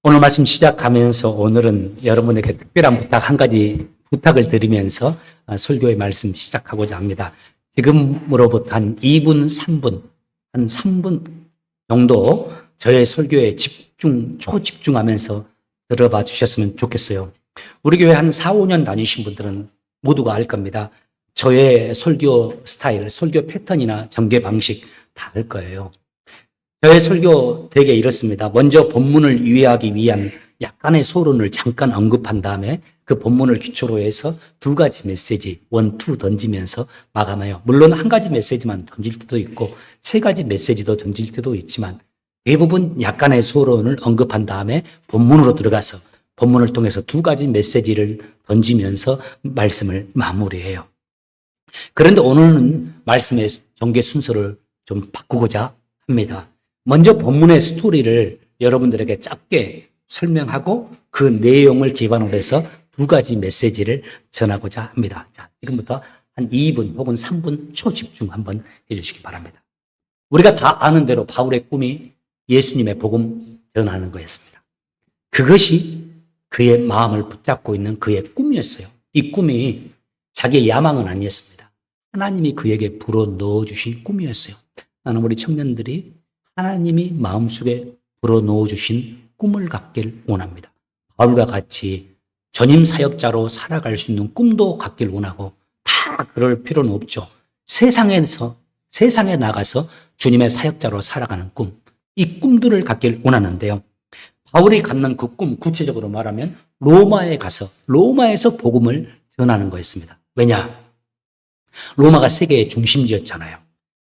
오늘 말씀 시작하면서 오늘은 여러분에게 특별한 부탁 한 가지 부탁을 드리면서 설교의 말씀 시작하고자 합니다. 지금으로부터 한 2분, 3분, 한 3분 정도 저의 설교에 초집중하면서 들어봐 주셨으면 좋겠어요. 우리 교회 한 4, 5년 다니신 분들은 모두가 알 겁니다. 저의 설교 스타일, 설교 패턴이나 전개 방식 다 알 거예요. 저의 설교 되게 이렇습니다. 먼저 본문을 이해하기 위한 약간의 소론을 잠깐 언급한 다음에 그 본문을 기초로 해서 두 가지 메시지, 1, 2 던지면서 마감해요. 물론 한 가지 메시지만 던질 때도 있고 세 가지 메시지도 던질 때도 있지만 대부분 약간의 소론을 언급한 다음에 본문으로 들어가서 본문을 통해서 두 가지 메시지를 던지면서 말씀을 마무리해요. 그런데 오늘은 말씀의 전개 순서를 좀 바꾸고자 합니다. 먼저 본문의 스토리를 여러분들에게 짧게 설명하고 그 내용을 기반으로 해서 두 가지 메시지를 전하고자 합니다. 자, 지금부터 한 2분 혹은 3분 초집중 한번 해주시기 바랍니다. 우리가 다 아는 대로 바울의 꿈이 예수님의 복음 전하는 거였습니다. 그것이 그의 마음을 붙잡고 있는 그의 꿈이었어요. 이 꿈이 자기의 야망은 아니었습니다. 하나님이 그에게 불어 넣어주신 꿈이었어요. 나는 우리 청년들이 하나님이 마음속에 불어 넣어주신 꿈을 갖길 원합니다. 바울과 같이 전임 사역자로 살아갈 수 있는 꿈도 갖길 원하고 다 그럴 필요는 없죠. 세상에 나가서 주님의 사역자로 살아가는 꿈, 이 꿈들을 갖길 원하는데요. 바울이 갖는 그 꿈, 구체적으로 말하면 로마에 가서 로마에서 복음을 전하는 거였습니다. 왜냐? 로마가 세계의 중심지였잖아요.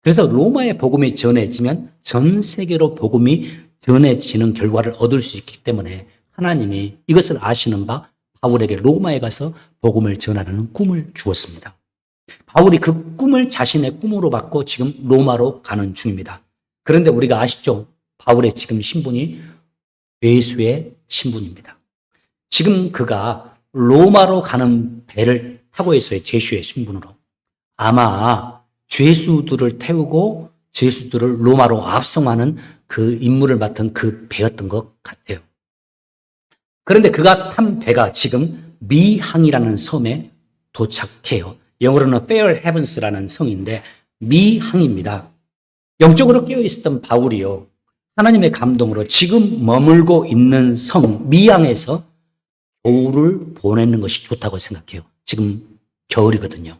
그래서 로마의 복음이 전해지면 전 세계로 복음이 전해지는 결과를 얻을 수 있기 때문에 하나님이 이것을 아시는 바 바울에게 로마에 가서 복음을 전하는 꿈을 주었습니다. 바울이 그 꿈을 자신의 꿈으로 받고 지금 로마로 가는 중입니다. 그런데 우리가 아시죠? 바울의 지금 신분이 죄수의 신분입니다. 지금 그가 로마로 가는 배를 타고 있어요. 죄수의 신분으로. 아마 죄수들을 태우고 죄수들을 로마로 압송하는 그 임무를 맡은 그 배였던 것 같아요. 그런데 그가 탄 배가 지금 미항이라는 섬에 도착해요. 영어로는 Fair Heavens라는 성인데 미항입니다. 영적으로 깨어있었던 바울이요. 하나님의 감동으로 지금 머물고 있는 성 미항에서 겨울을 보내는 것이 좋다고 생각해요. 지금 겨울이거든요.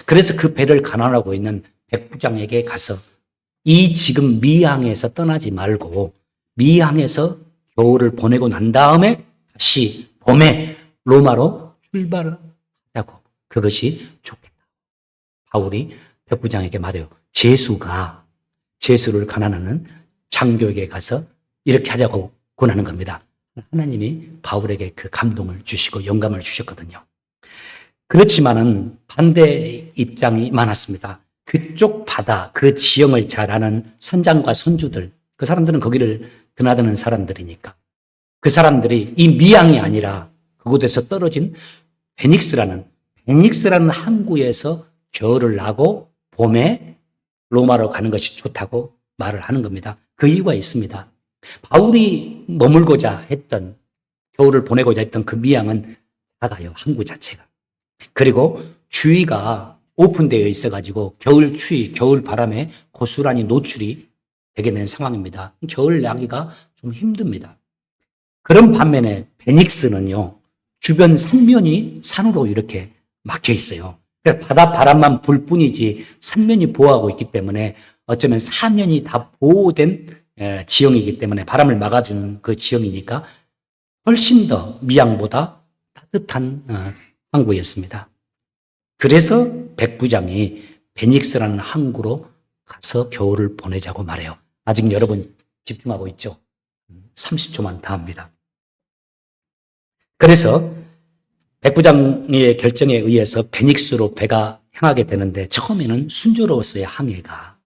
그래서 그 배를 가난하고 있는 백부장에게 가서 이 지금 미항에서 떠나지 말고 미항에서 겨울을 보내고 난 다음에 다시 봄에 로마로 출발하자고. 그것이 좋겠다. 바울이 백부장에게 말해요. 제수를 가난하는 장교에게 가서 이렇게 하자고 권하는 겁니다. 하나님이 바울에게 그 감동을 주시고 영감을 주셨거든요. 그렇지만은 반대 입장이 많았습니다. 그쪽 바다, 그 지형을 잘 아는 선장과 선주들, 그 사람들은 거기를 드나드는 사람들이니까 그 사람들이 이 미항이 아니라 그곳에서 떨어진 베닉스라는 항구에서 겨울을 나고 봄에 로마로 가는 것이 좋다고 말을 하는 겁니다. 그 이유가 있습니다. 바울이 머물고자 했던, 겨울을 보내고자 했던 그 미항은 작아요. 항구 자체가. 그리고 주위가 오픈되어 있어가지고 겨울 추위, 겨울 바람에 고스란히 노출이 되게 된 상황입니다. 겨울 나기가 좀 힘듭니다. 그런 반면에 베닉스는요, 주변 산면이 산으로 이렇게 막혀 있어요. 그래서 바다 바람만 불 뿐이지 산면이 보호하고 있기 때문에 어쩌면 사면이 다 보호된 지형이기 때문에 바람을 막아주는 그 지형이니까 훨씬 더 미항보다 따뜻한 항구였습니다. 그래서 백부장이 베닉스라는 항구로 가서 겨울을 보내자고 말해요. 아직 여러분 집중하고 있죠? 30초만 더 합니다. 그래서 백부장의 결정에 의해서 베닉스로 배가 향하게 되는데 처음에는 순조로웠어요, 항해가.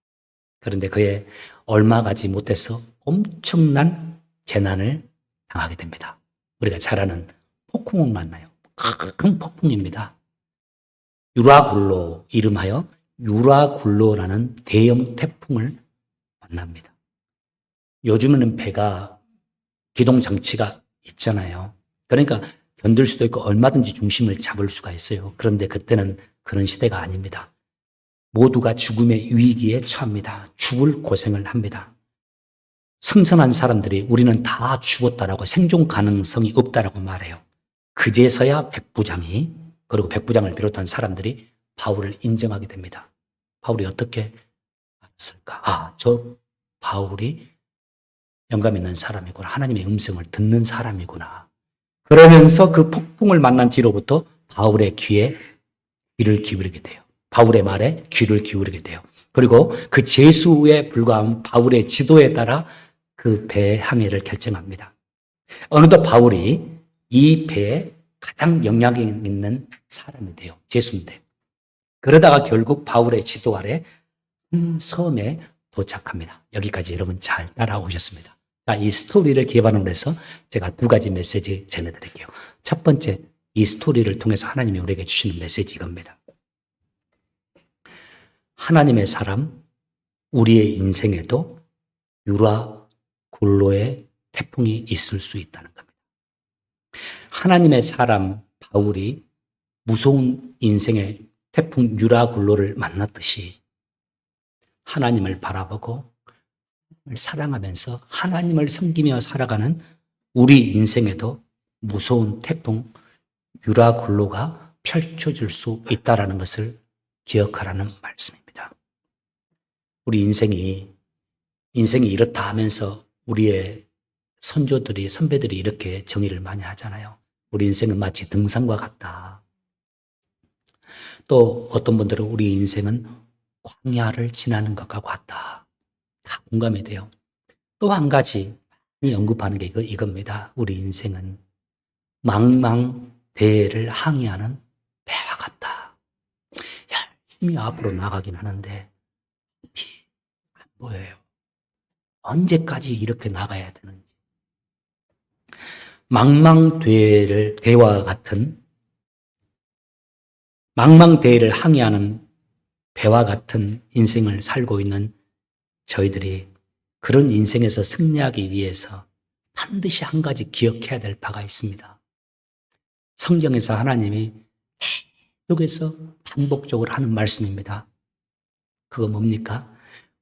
그런데 그에 얼마 가지 못해서 엄청난 재난을 당하게 됩니다. 우리가 잘 아는 폭풍을 만나요. 큰 폭풍입니다. 유라굴로 이름하여 유라굴로라는 대형 태풍을 만납니다. 요즘에는 배가 기동장치가 있잖아요. 그러니까 견딜 수도 있고 얼마든지 중심을 잡을 수가 있어요. 그런데 그때는 그런 시대가 아닙니다. 모두가 죽음의 위기에 처합니다. 죽을 고생을 합니다. 성선한 사람들이 우리는 다 죽었다라고 생존 가능성이 없다라고 말해요. 그제서야 백부장이, 그리고 백부장을 비롯한 사람들이 바울을 인정하게 됩니다. 바울이 어떻게 알았을까? 저 바울이 영감 있는 사람이구나. 하나님의 음성을 듣는 사람이구나. 그러면서 그 폭풍을 만난 뒤로부터 바울의 귀에 귀를 기울이게 돼요. 바울의 말에 귀를 기울이게 돼요. 그리고 그 제수에 불과한 바울의 지도에 따라 그 배의 항해를 결정합니다. 어느덧 바울이 이 배에 가장 영향력 있는 사람이 돼요. 제수인데. 그러다가 결국 바울의 지도 아래 한 섬에 도착합니다. 여기까지 여러분 잘 따라오셨습니다. 자, 이 스토리를 기반으로 해서 제가 두 가지 메시지 전해드릴게요. 첫 번째, 이 스토리를 통해서 하나님이 우리에게 주시는 메시지 이겁니다. 하나님의 사람, 우리의 인생에도 유라 굴로의 태풍이 있을 수 있다는 겁니다. 하나님의 사람 바울이 무서운 인생의 태풍 유라 굴로를 만났듯이 하나님을 바라보고 사랑하면서 하나님을 섬기며 살아가는 우리 인생에도 무서운 태풍 유라 굴로가 펼쳐질 수 있다는 것을 기억하라는 말씀입니다. 우리 인생이 이렇다 하면서 우리의 선배들이 이렇게 정의를 많이 하잖아요. 우리 인생은 마치 등산과 같다. 또 어떤 분들은 우리 인생은 광야를 지나는 것과 같다. 다 공감이 돼요. 또 한 가지 언급하는 게 이겁니다. 우리 인생은 망망대해를 항해하는 배와 같다. 열심히 앞으로 나가긴 하는데 안 보여요. 언제까지 이렇게 나가야 되는지. 망망대해를 항해하는 배와 같은 인생을 살고 있는 저희들이 그런 인생에서 승리하기 위해서 반드시 한 가지 기억해야 될 바가 있습니다. 성경에서 하나님이 계속해서 반복적으로 하는 말씀입니다. 그거 뭡니까?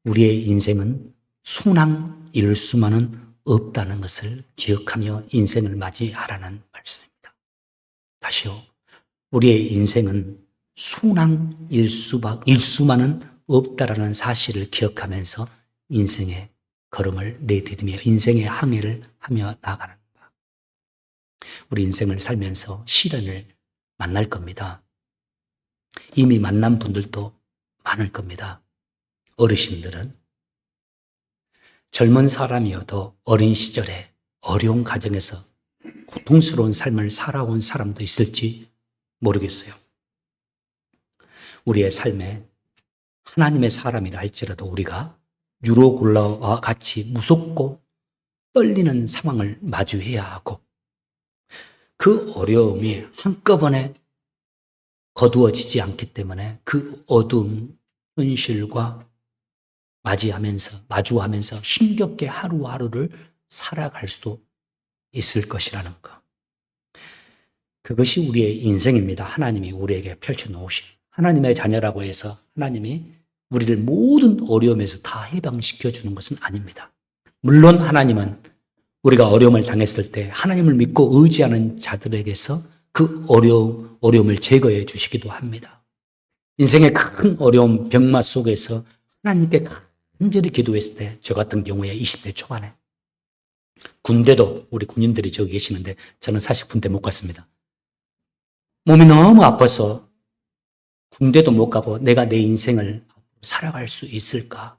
우리의 인생은 순항일 수만은 없다는 것을 기억하며 인생을 맞이하라는 말씀입니다. 다시요. 우리의 인생은 순항일 수만은 없다라는 사실을 기억하면서 인생의 걸음을 내디디며 인생의 항해를 하며 나가는 바. 우리 인생을 살면서 시련을 만날 겁니다. 이미 만난 분들도 많을 겁니다. 어르신들은 젊은 사람이어도 어린 시절에 어려운 가정에서 고통스러운 삶을 살아온 사람도 있을지 모르겠어요. 우리의 삶에 하나님의 사람이라 할지라도 우리가 유로굴라와 같이 무섭고 떨리는 상황을 마주해야 하고 그 어려움이 한꺼번에 거두어지지 않기 때문에 그 어두운 현실과 마주하면서 힘겹게 하루하루를 살아갈 수도 있을 것이라는 것. 그것이 우리의 인생입니다. 하나님이 우리에게 펼쳐놓으신 하나님의 자녀라고 해서 하나님이 우리를 모든 어려움에서 다 해방시켜 주는 것은 아닙니다. 물론 하나님은 우리가 어려움을 당했을 때 하나님을 믿고 의지하는 자들에게서 그 어려움을 제거해 주시기도 합니다. 인생의 큰 어려움, 병마 속에서 하나님께 간절히 기도했을 때, 저 같은 경우에 20대 초반에 군대도 우리 군인들이 저기 계시는데 저는 사실 군대 못 갔습니다. 몸이 너무 아파서 군대도 못 가고 내가 내 인생을 살아갈 수 있을까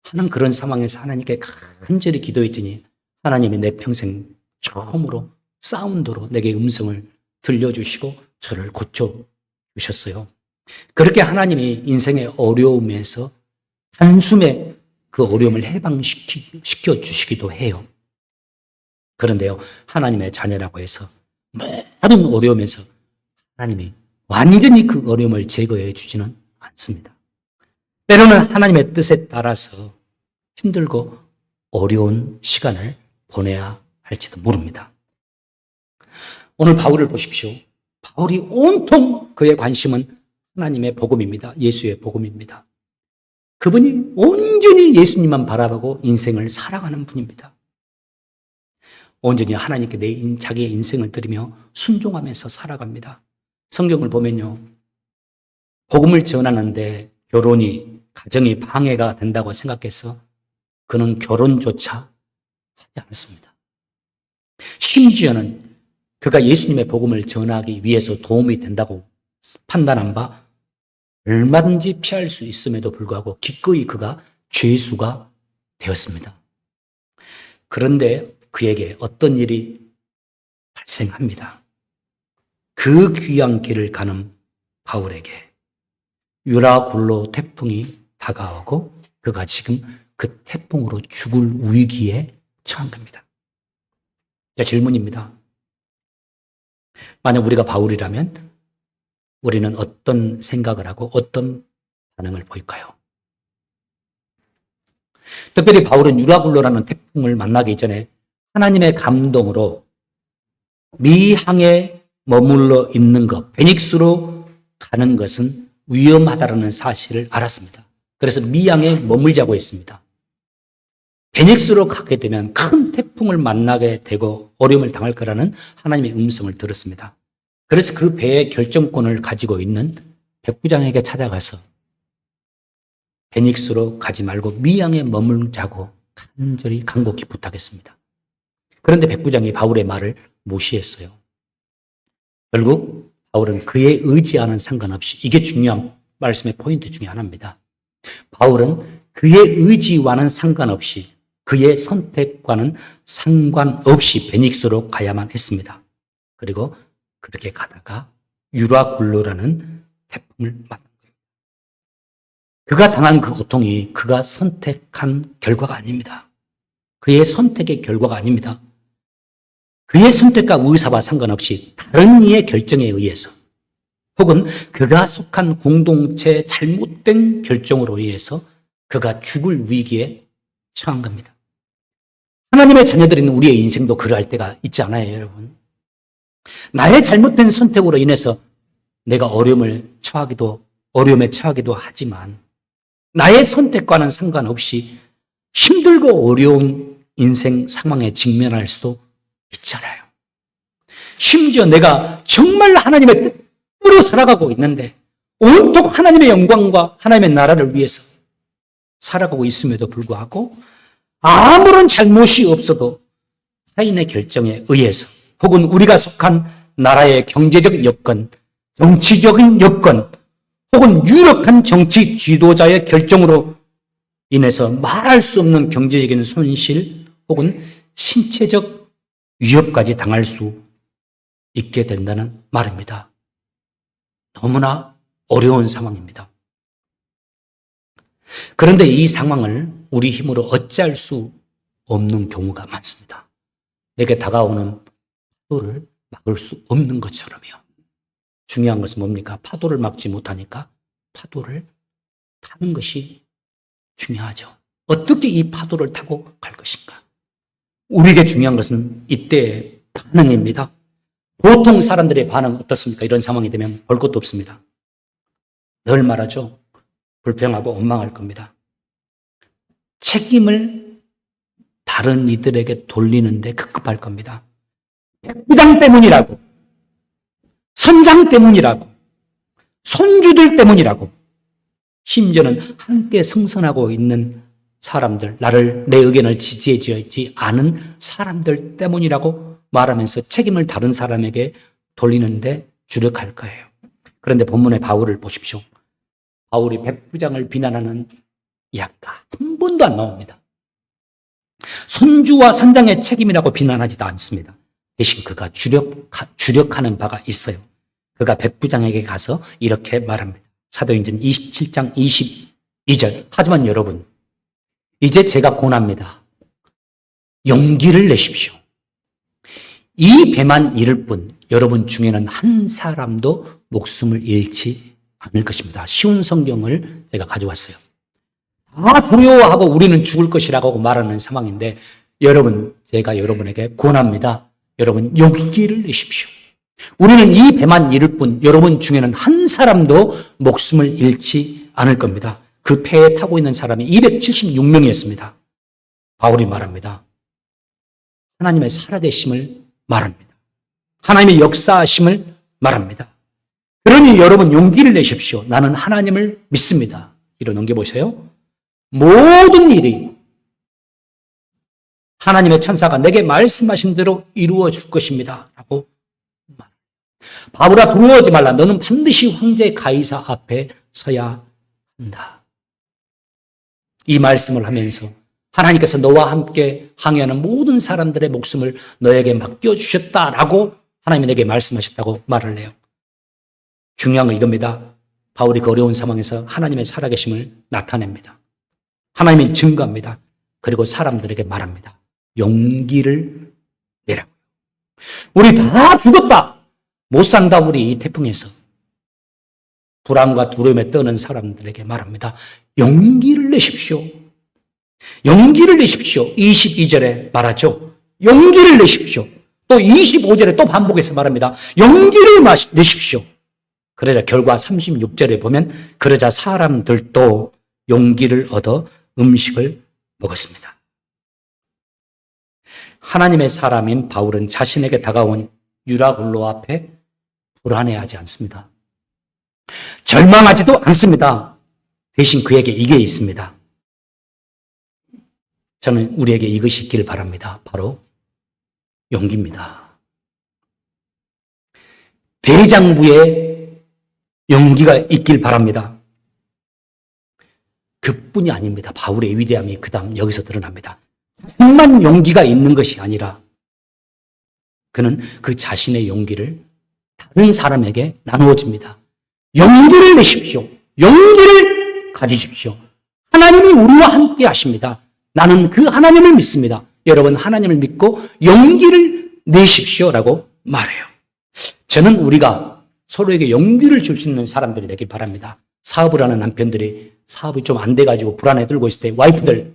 하는 그런 상황에서 하나님께 간절히 기도했더니 하나님이 내 평생 처음으로 사운드로 내게 음성을 들려주시고 저를 고쳐주셨어요. 그렇게 하나님이 인생의 어려움에서 한숨에 그 어려움을 해방시켜 주시기도 해요. 그런데요, 하나님의 자녀라고 해서 모든 어려움에서 하나님이 완전히 그 어려움을 제거해 주지는 않습니다. 때로는 하나님의 뜻에 따라서 힘들고 어려운 시간을 보내야 할지도 모릅니다. 오늘 바울을 보십시오. 바울이 온통 그의 관심은 하나님의 복음입니다. 예수의 복음입니다. 그분이 온전히 예수님만 바라보고 인생을 살아가는 분입니다. 온전히 하나님께 자기의 인생을 드리며 순종하면서 살아갑니다. 성경을 보면요, 복음을 전하는데 결혼이, 가정이 방해가 된다고 생각해서 그는 결혼조차 하지 않았습니다. 심지어는 그가 예수님의 복음을 전하기 위해서 도움이 된다고 판단한 바 얼마든지 피할 수 있음에도 불구하고 기꺼이 그가 죄수가 되었습니다. 그런데 그에게 어떤 일이 발생합니다. 그 귀한 길을 가는 바울에게 유라굴로 태풍이 다가오고 그가 지금 그 태풍으로 죽을 위기에 처한 겁니다. 자, 질문입니다. 만약 우리가 바울이라면 우리는 어떤 생각을 하고 어떤 반응을 보일까요? 특별히 바울은 유라굴로라는 태풍을 만나기 전에 하나님의 감동으로 미항에 머물러 있는 것, 베닉스로 가는 것은 위험하다는 사실을 알았습니다. 그래서 미항에 머물자고 했습니다. 베닉스로 가게 되면 큰 태풍을 만나게 되고 어려움을 당할 거라는 하나님의 음성을 들었습니다. 그래서 그 배의 결정권을 가지고 있는 백부장에게 찾아가서 베닉스로 가지 말고 미항에 머물자고 간절히 간곡히 부탁했습니다. 그런데 백부장이 바울의 말을 무시했어요. 결국 바울은 그의 의지와는 상관없이, 이게 중요한 말씀의 포인트 중에 하나입니다. 바울은 그의 의지와는 상관없이, 그의 선택과는 상관없이 베닉스로 가야만 했습니다. 그리고 그렇게 가다가 유라굴로라는 태풍을 만난 거예요. 그가 당한 그 고통이 그가 선택한 결과가 아닙니다. 그의 선택의 결과가 아닙니다. 그의 선택과 의사와 상관없이 다른 이의 결정에 의해서 혹은 그가 속한 공동체의 잘못된 결정으로 의해서 그가 죽을 위기에 처한 겁니다. 하나님의 자녀들인 우리의 인생도 그러할 때가 있지 않아요, 여러분? 나의 잘못된 선택으로 인해서 내가 어려움에 처하기도 하지만 나의 선택과는 상관없이 힘들고 어려운 인생 상황에 직면할 수도 있잖아요. 심지어 내가 정말 하나님의 뜻으로 살아가고 있는데 온통 하나님의 영광과 하나님의 나라를 위해서 살아가고 있음에도 불구하고 아무런 잘못이 없어도 타인의 결정에 의해서 혹은 우리가 속한 나라의 경제적 여건, 정치적인 여건, 혹은 유력한 정치 지도자의 결정으로 인해서 말할 수 없는 경제적인 손실 혹은 신체적 위협까지 당할 수 있게 된다는 말입니다. 너무나 어려운 상황입니다. 그런데 이 상황을 우리 힘으로 어찌할 수 없는 경우가 많습니다. 내게 다가오는 파도를 막을 수 없는 것처럼요. 중요한 것은 뭡니까? 파도를 막지 못하니까 파도를 타는 것이 중요하죠. 어떻게 이 파도를 타고 갈 것인가? 우리에게 중요한 것은 이때의 반응입니다. 보통 사람들의 반응 어떻습니까? 이런 상황이 되면 볼 것도 없습니다. 늘 말하죠. 불평하고 원망할 겁니다. 책임을 다른 이들에게 돌리는데 급급할 겁니다. 백부장 때문이라고, 선장 때문이라고, 손주들 때문이라고, 심지어는 함께 승선하고 있는 사람들, 내 의견을 지지해주지 않은 사람들 때문이라고 말하면서 책임을 다른 사람에게 돌리는데 주력할 거예요. 그런데 본문의 바울을 보십시오. 바울이 백부장을 비난하는 이야기가 한 번도 안 나옵니다. 손주와 선장의 책임이라고 비난하지도 않습니다. 대신 그가 주력하는 바가 있어요. 그가 백부장에게 가서 이렇게 말합니다. 사도행전 27장 22절. 하지만 여러분, 이제 제가 권합니다. 용기를 내십시오. 이 배만 잃을 뿐 여러분 중에는 한 사람도 목숨을 잃지 않을 것입니다. 쉬운 성경을 제가 가져왔어요. 다 두려워하고 우리는 죽을 것이라고 말하는 상황인데 여러분, 제가 여러분에게 권합니다. 여러분, 용기를 내십시오. 우리는 이 배만 잃을 뿐 여러분 중에는 한 사람도 목숨을 잃지 않을 겁니다. 그 배에 타고 있는 사람이 276명이었습니다. 바울이 말합니다. 하나님의 살아계심을 말합니다. 하나님의 역사하심을 말합니다. 그러니 여러분 용기를 내십시오. 나는 하나님을 믿습니다. 뒤로 넘겨보세요. 모든 일이 하나님의 천사가 내게 말씀하신 대로 이루어 줄 것입니다. 라고 말합니다. 바울아, 두려워하지 말라. 너는 반드시 황제 가이사 앞에 서야 한다. 이 말씀을 하면서 하나님께서 너와 함께 항해하는 모든 사람들의 목숨을 너에게 맡겨주셨다라고 하나님이 내게 말씀하셨다고 말을 해요. 중요한 건 이겁니다. 바울이 그 어려운 상황에서 하나님의 살아계심을 나타냅니다. 하나님이 증거합니다. 그리고 사람들에게 말합니다. 용기를 내라고. 우리 다 죽었다. 못 산다 우리 이 태풍에서. 불안과 두려움에 떠는 사람들에게 말합니다. 용기를 내십시오. 용기를 내십시오. 22절에 말하죠. 용기를 내십시오. 또 25절에 또 반복해서 말합니다. 용기를 내십시오. 그러자 결과 36절에 보면 그러자 사람들도 용기를 얻어 음식을 먹었습니다. 하나님의 사람인 바울은 자신에게 다가온 유라굴로 앞에 불안해하지 않습니다. 절망하지도 않습니다. 대신 그에게 이게 있습니다. 저는 우리에게 이것이 있기를 바랍니다. 바로 용기입니다. 대장부에 용기가 있길 바랍니다. 그뿐이 아닙니다. 바울의 위대함이 그 다음 여기서 드러납니다. 자신만 용기가 있는 것이 아니라 그는 그 자신의 용기를 다른 사람에게 나누어 줍니다. 용기를 내십시오. 용기를 가지십시오. 하나님이 우리와 함께 하십니다. 나는 그 하나님을 믿습니다. 여러분 하나님을 믿고 용기를 내십시오라고 말해요. 저는 우리가 서로에게 용기를 줄 수 있는 사람들이 되길 바랍니다. 사업을 하는 남편들이 사업이 좀 안 돼가지고 불안에 들고 있을 때 와이프들,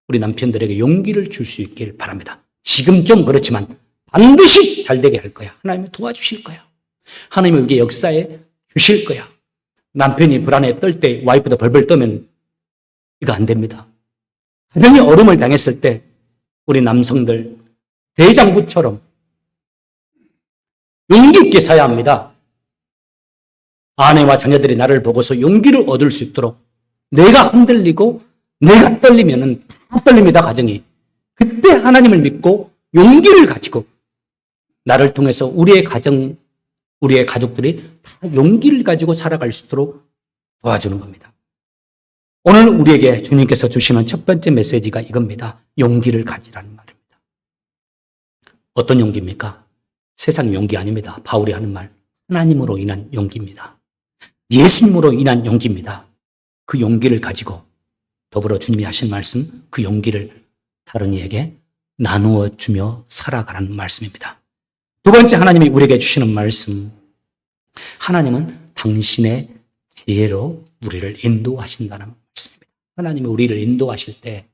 우리 남편들에게 용기를 줄 수 있길 바랍니다. 지금 좀 그렇지만 반드시 잘 되게 할 거야. 하나님이 도와주실 거야. 하나님이 우리에게 역사에 주실 거야. 남편이 불안에 떨 때 와이프도 벌벌 떠면 이거 안 됩니다. 가정이 어려움을 당했을 때 우리 남성들 대장부처럼 용기 있게 서야 합니다. 아내와 자녀들이 나를 보고서 용기를 얻을 수 있도록 내가 흔들리고 내가 떨리면은 다 떨립니다, 가정이. 그때 하나님을 믿고 용기를 가지고 나를 통해서 우리의 가정, 우리의 가족들이 다 용기를 가지고 살아갈 수 있도록 도와주는 겁니다. 오늘 우리에게 주님께서 주시는 첫 번째 메시지가 이겁니다. 용기를 가지라는 말입니다. 어떤 용기입니까? 세상 용기 아닙니다. 바울이 하는 말. 하나님으로 인한 용기입니다. 예수님으로 인한 용기입니다. 그 용기를 가지고 더불어 주님이 하신 말씀, 그 용기를 다른 이에게 나누어 주며 살아가라는 말씀입니다. 두 번째 하나님이 우리에게 주시는 말씀. 하나님은 당신의 지혜로 우리를 인도하신다는 말씀입니다. 하나님이 우리를 인도하실 때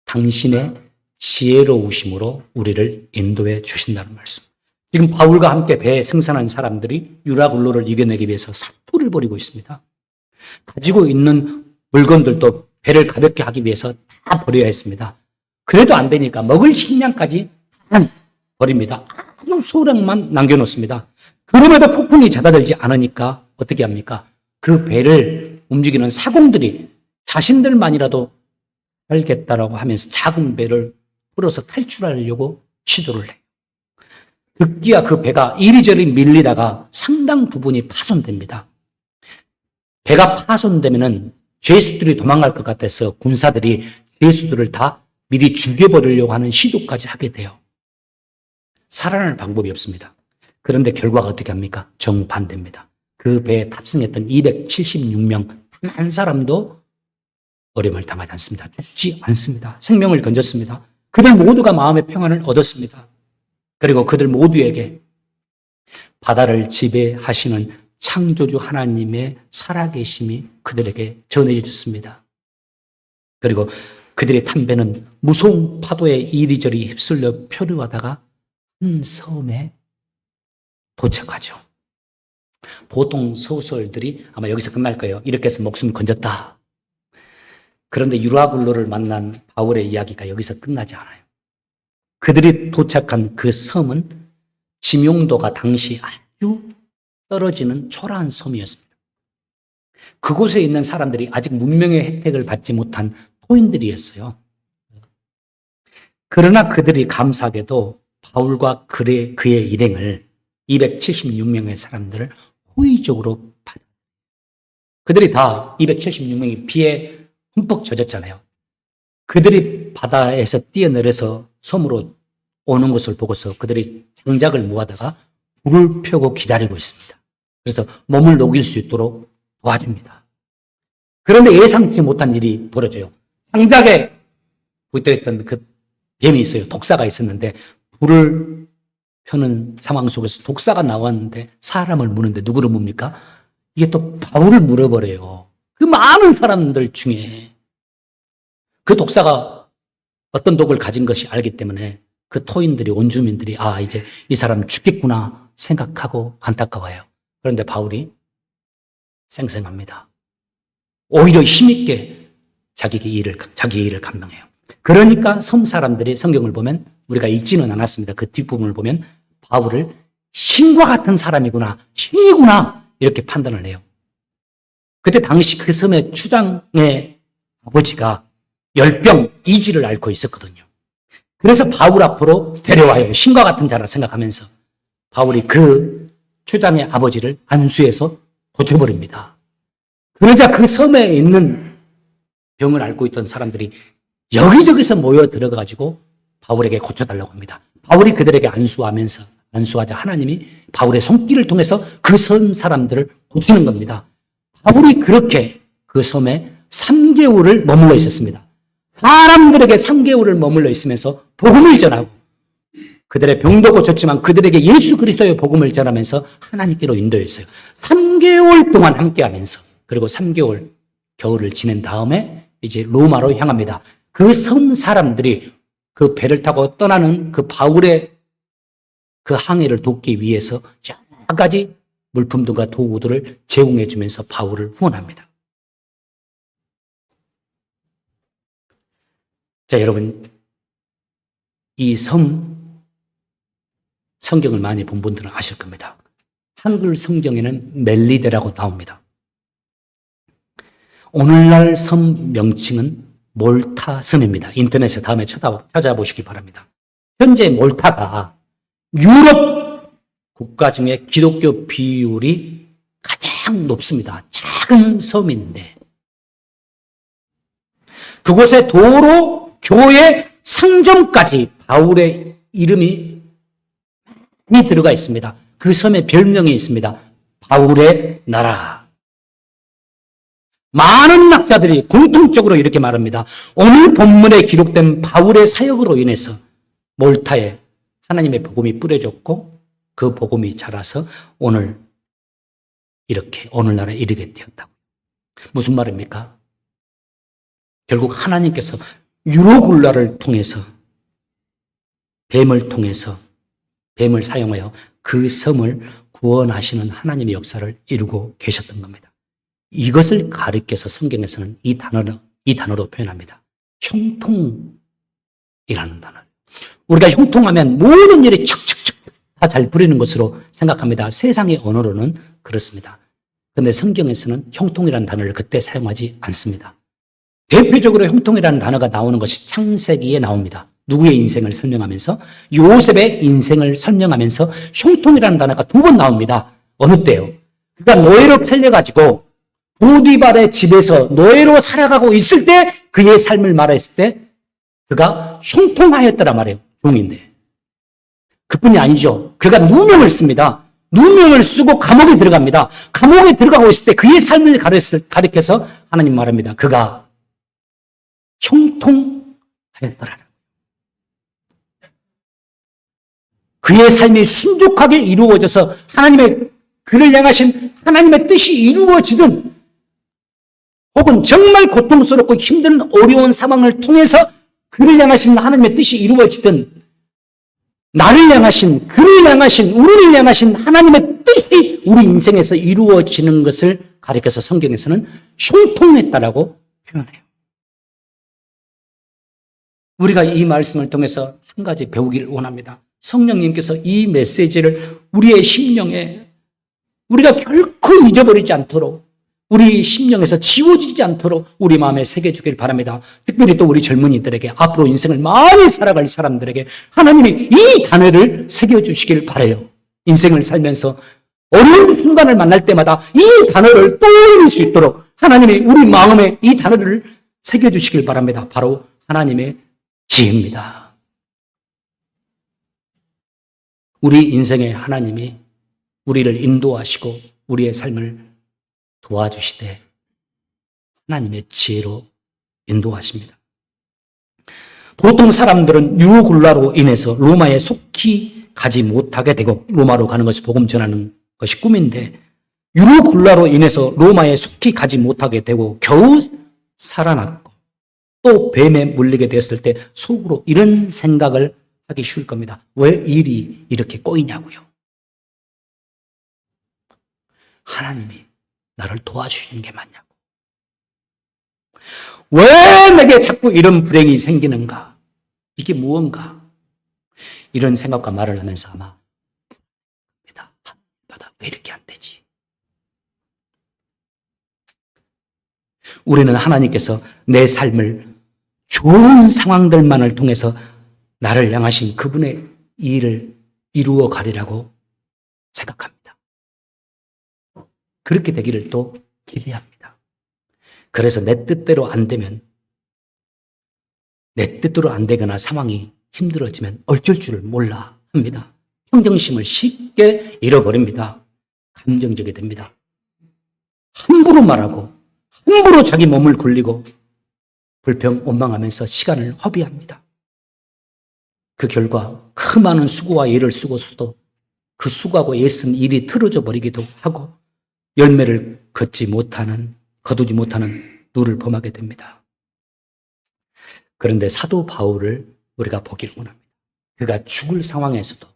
당신의 지혜로우심으로 우리를 인도해 주신다는 말씀. 지금 바울과 함께 배에 승선한 사람들이 유라굴로를 이겨내기 위해서 사투를 벌이고 있습니다. 가지고 있는 물건들도 배를 가볍게 하기 위해서 다 버려야 했습니다. 그래도 안 되니까 먹을 식량까지 다 버립니다. 아주 소량만 남겨놓습니다. 그럼에도 폭풍이 잦아들지 않으니까 어떻게 합니까? 그 배를 움직이는 사공들이 자신들만이라도 살겠다라고 하면서 작은 배를 풀어서 탈출하려고 시도를 해요. 급기야 그 배가 이리저리 밀리다가 상당 부분이 파손됩니다. 배가 파손되면은 죄수들이 도망갈 것 같아서 군사들이 죄수들을 다 미리 죽여버리려고 하는 시도까지 하게 돼요. 살아날 방법이 없습니다. 그런데 결과가 어떻게 합니까? 정반대입니다. 그 배에 탑승했던 276명 단 한 사람도 어려움을 당하지 않습니다. 죽지 않습니다. 생명을 건졌습니다. 그들 모두가 마음의 평안을 얻었습니다. 그리고 그들 모두에게 바다를 지배하시는 창조주 하나님의 살아계심이 그들에게 전해졌습니다. 그리고 그들의 담배는 무서운 파도에 이리저리 휩쓸려 표류하다가 한 섬에 도착하죠. 보통 소설들이 아마 여기서 끝날 거예요. 이렇게 해서 목숨을 건졌다. 그런데 유라굴로를 만난 바울의 이야기가 여기서 끝나지 않아요. 그들이 도착한 그 섬은 지명도가 당시 아주 떨어지는 초라한 섬이었습니다. 그곳에 있는 사람들이 아직 문명의 혜택을 받지 못한 토인들이었어요. 그러나 그들이 감사하게도 바울과 그의 일행을 276명의 사람들을 호의적으로 받아. 그들이 다 276명이 비에 흠뻑 젖었잖아요. 그들이 바다에서 뛰어내려서 섬으로 오는 것을 보고서 그들이 장작을 모아다가 불을 펴고 기다리고 있습니다. 그래서 몸을 녹일 수 있도록 도와줍니다. 그런데 예상치 못한 일이 벌어져요. 장작에 붙어있던 그 뱀이 있어요. 독사가 있었는데 불을 펴는 상황 속에서 독사가 나왔는데 사람을 무는데 누구를 묻니까? 이게 또 바울을 물어버려요. 그 많은 사람들 중에 그 독사가 어떤 독을 가진 것이 알기 때문에 그 토인들이, 원주민들이 이제 이 사람은 죽겠구나 생각하고 안타까워요. 그런데 바울이 쌩쌩합니다. 오히려 힘있게 자기 일을 감당해요. 그러니까 섬 사람들이 성경을 보면 우리가 읽지는 않았습니다. 그 뒷부분을 보면 바울을 신과 같은 사람이구나, 신이구나 이렇게 판단을 해요. 그때 당시 그 섬의 추장의 아버지가 열병, 이지를 앓고 있었거든요. 그래서 바울 앞으로 데려와요. 신과 같은 자라 생각하면서 바울이 그 추장의 아버지를 안수해서 고쳐버립니다. 그러자 그 섬에 있는 병을 앓고 있던 사람들이 여기저기서 모여 들어가가지고 바울에게 고쳐달라고 합니다. 바울이 그들에게 안수하자 하나님이 바울의 손길을 통해서 그 섬 사람들을 고치는 겁니다. 바울이 그렇게 그 섬에 3개월을 머물러 있었습니다. 사람들에게 3개월을 머물러 있으면서 복음을 전하고 그들의 병도 고쳤지만 그들에게 예수 그리스도의 복음을 전하면서 하나님께로 인도했어요. 3개월 동안 함께하면서 그리고 3개월 겨울을 지낸 다음에 이제 로마로 향합니다. 그 섬 사람들이 그 배를 타고 떠나는 그 바울의 그 항해를 돕기 위해서 여러 가지 물품들과 도구들을 제공해 주면서 바울을 후원합니다. 자, 여러분, 이 성경을 많이 본 분들은 아실 겁니다. 한글 성경에는 멜리데라고 나옵니다. 오늘날 섬 명칭은 몰타 섬입니다. 인터넷에 다음에 찾아보시기 바랍니다. 현재 몰타가 유럽 국가 중에 기독교 비율이 가장 높습니다. 작은 섬인데 그곳에 도로, 교회, 상점까지 바울의 이름이 많이 들어가 있습니다. 그 섬에 별명이 있습니다. 바울의 나라. 많은 학자들이 공통적으로 이렇게 말합니다. 오늘 본문에 기록된 바울의 사역으로 인해서 몰타에 하나님의 복음이 뿌려졌고 그 복음이 자라서 오늘날에 이르게 되었다고. 무슨 말입니까? 결국 하나님께서 유로굴라를 통해서 뱀을 사용하여 그 섬을 구원하시는 하나님의 역사를 이루고 계셨던 겁니다. 이것을 가리켜서 성경에서는 이 단어로 표현합니다. 형통이라는 단어. 우리가 형통하면 모든 일이 척척척 다 잘 부리는 것으로 생각합니다. 세상의 언어로는 그렇습니다. 그런데 성경에서는 형통이라는 단어를 그때 사용하지 않습니다. 대표적으로 형통이라는 단어가 나오는 것이 창세기에 나옵니다. 누구의 인생을 설명하면서? 요셉의 인생을 설명하면서 형통이라는 단어가 2번 나옵니다. 어느 때요? 그가 노예로 팔려가지고 보디발의 집에서 노예로 살아가고 있을 때 그의 삶을 말했을 때 그가 형통하였더라 말이에요. 종인데. 그뿐이 아니죠. 그가 누명을 씁니다. 누명을 쓰고 감옥에 들어갑니다. 감옥에 들어가고 있을 때 그의 삶을 가리켜서 하나님 말합니다. 그가 형통하였더라. 그의 삶이 순종하게 이루어져서 하나님의 그를 향하신 하나님의 뜻이 이루어지든 혹은 정말 고통스럽고 힘든 어려운 상황을 통해서 그를 향하신 하나님의 뜻이 이루어지든 나를 향하신, 그를 향하신, 우리를 향하신 하나님의 뜻이 우리 인생에서 이루어지는 것을 가리켜서 성경에서는 형통했다라고 표현해요. 우리가 이 말씀을 통해서 한 가지 배우기를 원합니다. 성령님께서 이 메시지를 우리의 심령에 우리가 결코 잊어버리지 않도록 우리 심령에서 지워지지 않도록 우리 마음에 새겨주길 바랍니다. 특별히 또 우리 젊은이들에게 앞으로 인생을 많이 살아갈 사람들에게 하나님이 이 단어를 새겨주시길 바라요. 인생을 살면서 어려운 순간을 만날 때마다 이 단어를 떠올릴 수 있도록 하나님이 우리 마음에 이 단어를 새겨주시길 바랍니다. 바로 하나님의 지혜입니다. 우리 인생의 하나님이 우리를 인도하시고 우리의 삶을 도와주시되 하나님의 지혜로 인도하십니다. 보통 사람들은 유골라로 인해서 로마에 속히 가지 못하게 되고 로마로 가는 것이 복음 전하는 것이 꿈인데 유골라로 인해서 로마에 속히 가지 못하게 되고 겨우 살아났고 또 뱀에 물리게 되었을 때 속으로 이런 생각을 하기 쉬울 겁니다. 왜 일이 이렇게 꼬이냐고요. 하나님이 나를 도와주시는 게 맞냐고. 왜 내게 자꾸 이런 불행이 생기는가? 이게 무언가? 이런 생각과 말을 하면서 아마 하나님보다 왜 이렇게 안 되지? 우리는 하나님께서 내 삶을 좋은 상황들만을 통해서 나를 향하신 그분의 일을 이루어 가리라고 생각합니다. 그렇게 되기를 또 기대합니다. 그래서 내 뜻대로 안 되면, 내 뜻대로 안 되거나 상황이 힘들어지면 어쩔 줄을 몰라 합니다. 평정심을 쉽게 잃어버립니다. 감정적이 됩니다. 함부로 말하고 함부로 자기 몸을 굴리고 불평 원망하면서 시간을 허비합니다. 그 결과 그 많은 수고와 애를 쓰고서도 그 수고하고 애쓴 일이 틀어져 버리기도 하고 열매를 거두지 못하는 눈을 범하게 됩니다. 그런데 사도 바울을 우리가 보기를 원합니다. 그가 죽을 상황에서도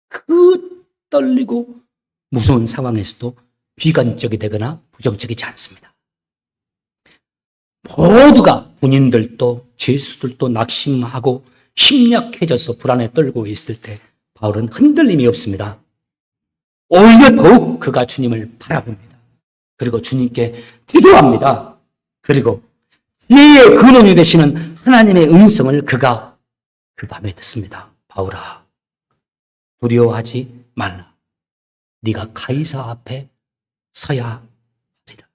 그 떨리고 무서운 상황에서도 비관적이 되거나 부정적이지 않습니다. 모두가 군인들도 죄수들도 낙심하고 심약해져서 불안에 떨고 있을 때 바울은 흔들림이 없습니다. 오히려 더욱 그가 주님을 바라봅니다. 그리고 주님께 기도합니다. 그리고 지혜의 근원이 되시는 하나님의 음성을 그가 그 밤에 듣습니다. 바울아, 두려워하지 말라. 네가 가이사 앞에 서야 하리라.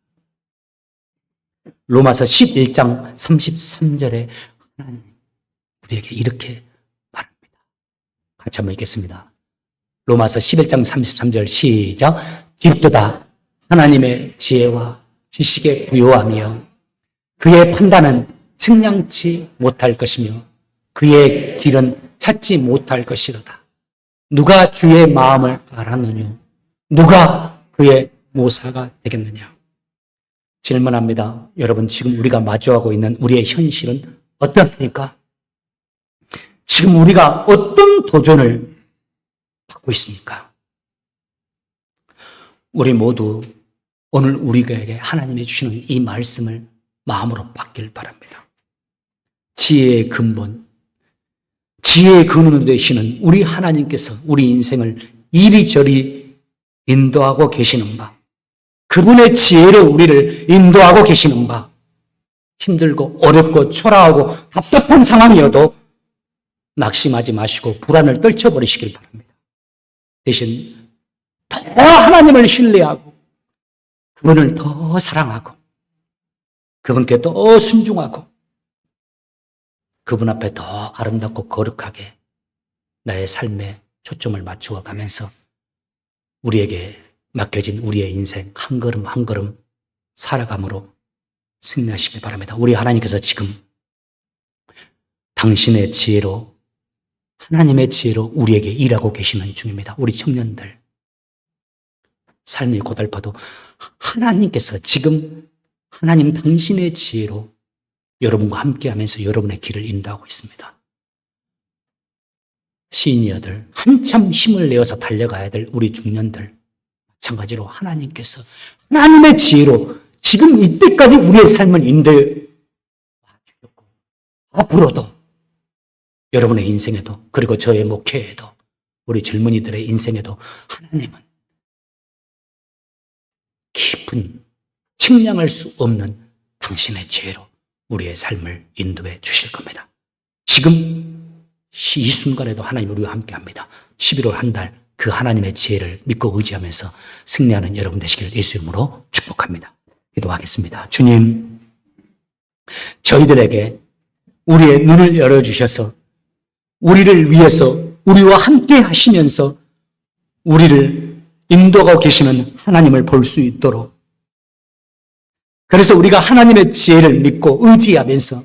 로마서 11장 33절에 하나님 우리에게 이렇게 말합니다. 같이 한번 읽겠습니다. 로마서 11장 33절 시작. 깊도다 하나님의 지혜와 지식에 부요하며 그의 판단은 측량치 못할 것이며 그의 길은 찾지 못할 것이로다. 누가 주의 마음을 알았느냐? 누가 그의 모사가 되겠느냐? 질문합니다. 여러분, 지금 우리가 마주하고 있는 우리의 현실은 어떻습니까? 지금 우리가 어떤 도전을 받고 있습니까? 우리 모두 오늘 우리에게 하나님이 주시는 이 말씀을 마음으로 받길 바랍니다. 지혜의 근본, 지혜의 근원으로 되시는 우리 하나님께서 우리 인생을 이리저리 인도하고 계시는 바, 그분의 지혜로 우리를 인도하고 계시는 바, 힘들고 어렵고 초라하고 답답한 상황이어도 낙심하지 마시고 불안을 떨쳐버리시길 바랍니다. 대신 더 하나님을 신뢰하고 그분을 더 사랑하고 그분께 더 순종하고 그분 앞에 더 아름답고 거룩하게 나의 삶에 초점을 맞추어 가면서 우리에게 맡겨진 우리의 인생 한 걸음 한 걸음 살아감으로 승리하시길 바랍니다. 우리 하나님께서 지금 당신의 지혜로, 하나님의 지혜로 우리에게 일하고 계시는 중입니다. 우리 청년들, 삶이 고달파도 하나님께서 지금 하나님 당신의 지혜로 여러분과 함께하면서 여러분의 길을 인도하고 있습니다. 시니어들, 한참 힘을 내어서 달려가야 될 우리 중년들, 마찬가지로 하나님께서 하나님의 지혜로 지금 이때까지 우리의 삶을 인도해 주셨고, 앞으로도 여러분의 인생에도, 그리고 저의 목회에도, 우리 젊은이들의 인생에도 하나님은 깊은 측량할 수 없는 당신의 지혜로 우리의 삶을 인도해 주실 겁니다. 지금 이 순간에도 하나님 우리와 함께합니다. 11월 한 달 그 하나님의 지혜를 믿고 의지하면서 승리하는 여러분 되시길 예수 이름으로 축복합니다. 기도하겠습니다. 주님, 저희들에게 우리의 눈을 열어주셔서 우리를 위해서 우리와 함께 하시면서 우리를 인도하고 계시는 하나님을 볼 수 있도록, 그래서 우리가 하나님의 지혜를 믿고 의지하면서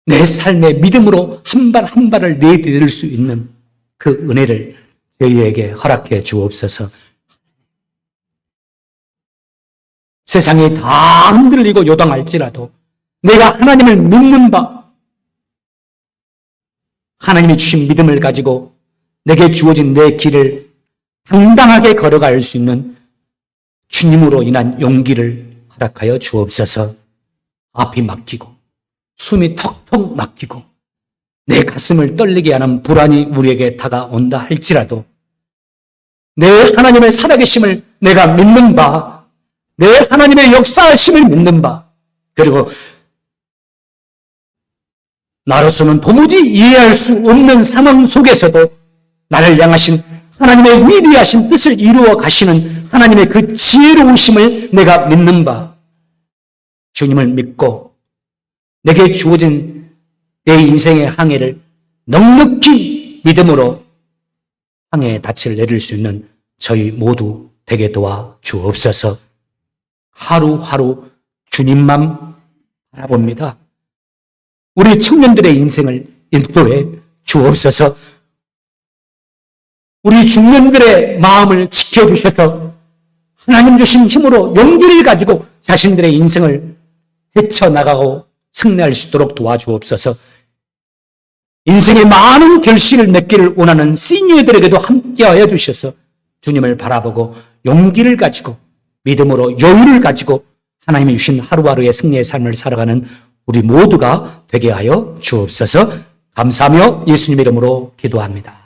내 삶의 믿음으로 한 발 한 발을 내디딜 수 있는 그 은혜를 저희에게 허락해 주옵소서. 세상이 다 흔들리고 요동할지라도 내가 하나님을 믿는 바, 하나님이 주신 믿음을 가지고 내게 주어진 내 길을 당당하게 걸어갈 수 있는 주님으로 인한 용기를 허락하여 주옵소서. 앞이 막히고 숨이 턱턱 막히고 내 가슴을 떨리게 하는 불안이 우리에게 다가온다 할지라도 내 하나님의 살아계심을 내가 믿는 바, 내 하나님의 역사하심을 믿는 바, 그리고 나로서는 도무지 이해할 수 없는 상황 속에서도 나를 향하신 하나님의 위대하신 뜻을 이루어 가시는 하나님의 그 지혜로우심을 내가 믿는 바, 주님을 믿고 내게 주어진 내 인생의 항해를 넉넉히 믿음으로 항해의 닻을 내릴 수 있는 저희 모두 되게 도와 주옵소서. 하루하루 주님만 바라봅니다. 우리 청년들의 인생을 인도해 주옵소서. 우리 중년들의 마음을 지켜주셔서 하나님 주신 힘으로 용기를 가지고 자신들의 인생을 헤쳐나가고 승리할 수 있도록 도와주옵소서. 인생의 많은 결실을 맺기를 원하는 시니어들에게도 함께하여 주셔서 주님을 바라보고 용기를 가지고 믿음으로 여유를 가지고 하나님이 주신 하루하루의 승리의 삶을 살아가는 우리 모두가 되게 하여 주옵소서. 감사하며 예수님 이름으로 기도합니다.